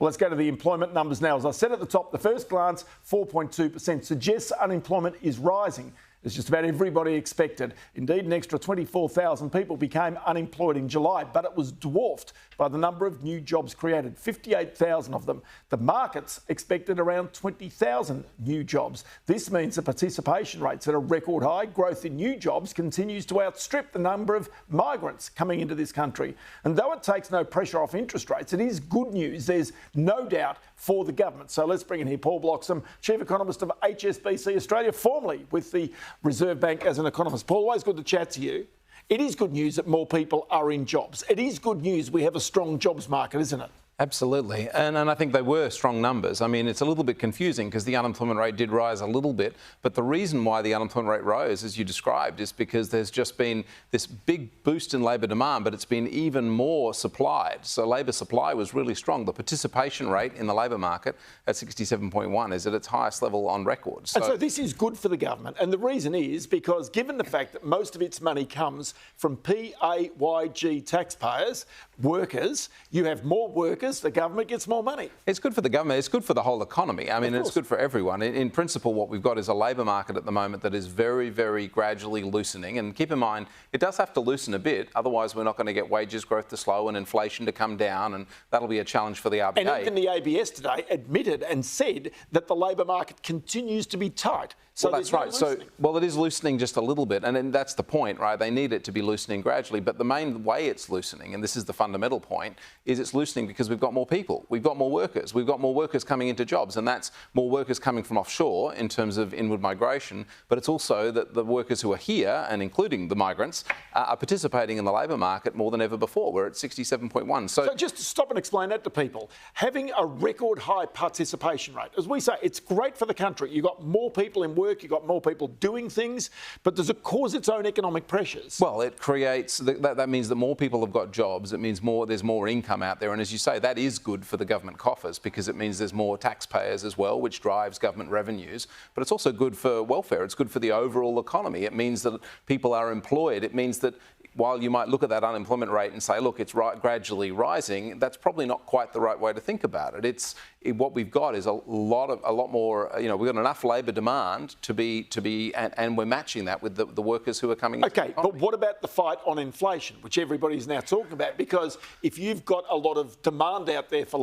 Well, let's go to the employment numbers now. As I said at the top, the first glance, 4.2%, suggests unemployment is rising. As just about everybody expected. Indeed, an extra 24,000 people became unemployed in July, but it was dwarfed by the number of new jobs created, 58,000 of them. The markets expected around 20,000 new jobs. This means the participation rate's at a record high. Growth in new jobs continues to outstrip the number of migrants coming into this country. And though it takes no pressure off interest rates, it is good news. There's no doubt for the government. So let's bring in here Paul Bloxham, Chief Economist of HSBC Australia, formerly with the Reserve Bank as an economist. Paul, always good to chat to you. It is good news that more people are in jobs. It is good news we have a strong jobs market, isn't it? Absolutely. And I think they were strong numbers. I mean, it's a little bit confusing because the unemployment rate did rise a little bit. But the reason why the unemployment rate rose, as you described, is because there's just been this big boost in labour demand, but it's been even more supplied. So labour supply was really strong. The participation rate in the labour market at 67.1 is at its highest level on record. And so this is good for the government. And the reason is because given the fact that most of its money comes from PAYG taxpayers, workers, you have more workers, the government gets more money. It's good for the government. It's good for the whole economy. I mean, it's good for everyone. In principle, what we've got is a labour market at the moment that is very, very gradually loosening. And keep in mind, it does have to loosen a bit. Otherwise, we're not going to get wages growth to slow and inflation to come down. And that'll be a challenge for the RBA. And even the ABS today admitted and said that the labour market continues to be tight. So well, that's right. So, well, it is loosening just a little bit. And then that's the point, right? They need it to be loosening gradually. But the main way it's loosening, and this is the fundamental point, is it's loosening because we've got more people. We've got more workers. We've got more workers coming into jobs. And that's more workers coming from offshore in terms of inward migration. But it's also that the workers who are here, and including the migrants, are participating in the labour market more than ever before. We're at 67.1. So just to stop and explain that to people, having a record high participation rate, as we say, it's great for the country. You've got more people in work, you've got more people doing things, but does it cause its own economic pressures? Well, it creates, that means that more people have got jobs. It means there's more income out there. And as you say, that is good for the government coffers because it means there's more taxpayers as well, which drives government revenues. But it's also good for welfare. It's good for the overall economy. It means that people are employed. It means that while you might look at that unemployment rate and say, look, it's gradually rising, that's probably not quite the right way to think about it. What we've got is a lot more. We've got enough labour demand to be, and we're matching that with the workers who are coming. Okay, but what about the fight on inflation, which everybody's now talking about? Because if you've got a lot of demand out there for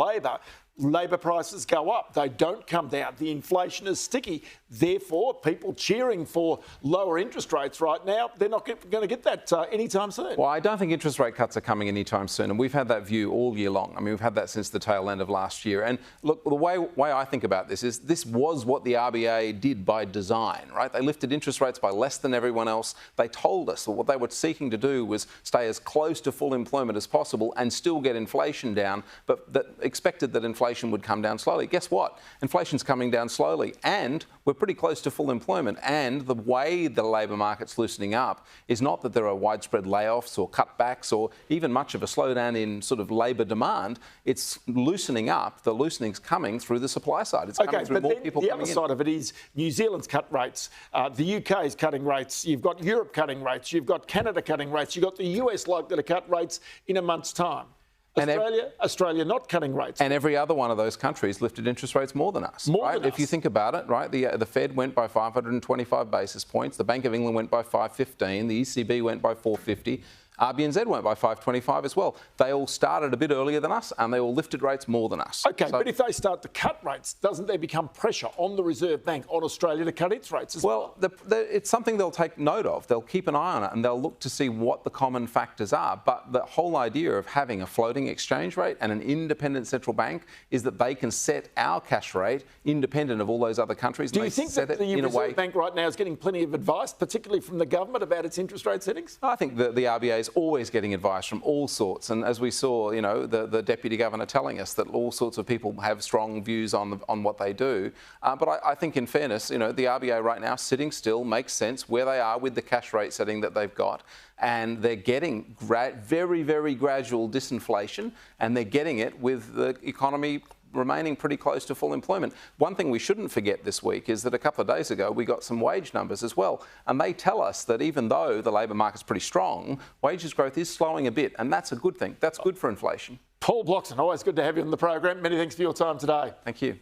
labour prices go up. They don't come down. The inflation is sticky. Therefore, people cheering for lower interest rates right now, they're not going to get that anytime soon. Well, I don't think interest rate cuts are coming anytime soon. And we've had that view all year long. I mean, we've had that since the tail end of last year. And look, the way I think about this is this was what the RBA did by design, right? They lifted interest rates by less than everyone else. They told us that what they were seeking to do was stay as close to full employment as possible and still get inflation down, but that expected that inflation would come down slowly. Guess what? Inflation's coming down slowly and we're pretty close to full employment. And the way the labour market's loosening up is not that there are widespread layoffs or cutbacks or even much of a slowdown in sort of labour demand. It's loosening up. The loosening's coming through the supply side. It's coming through more people coming in. The other side of it is New Zealand's cut rates. The UK is cutting rates. You've got Europe cutting rates. You've got Canada cutting rates. You've got the US likely to cut rates in a month's time. Australia not cutting rates. And every other one of those countries lifted interest rates more than us. If you think about it, right, the Fed went by 525 basis points, the Bank of England went by 515, the ECB went by 450, RBNZ went by 525 as well. They all started a bit earlier than us and they all lifted rates more than us. Okay, but if they start to cut rates, doesn't there become pressure on the Reserve Bank, on Australia to cut its rates as well? It's something they'll take note of. They'll keep an eye on it and they'll look to see what the common factors are. But the whole idea of having a floating exchange rate and an independent central bank is that they can set our cash rate independent of all those other countries. Do you think that the Reserve Bank right now is getting plenty of advice, particularly from the government, about its interest rate settings? I think the RBA is always getting advice from all sorts, and as we saw, the Deputy Governor telling us that all sorts of people have strong views on what they do. But I think, in fairness, the RBA right now sitting still makes sense where they are with the cash rate setting that they've got, and they're getting very, very gradual disinflation, and they're getting it with the economy remaining pretty close to full employment. One thing we shouldn't forget this week is that a couple of days ago we got some wage numbers as well, and they tell us that even though the labour market's pretty strong, wages growth is slowing a bit, and that's a good thing. That's good for inflation. Paul Bloxham, always good to have you on the program. Many thanks for your time today. Thank you.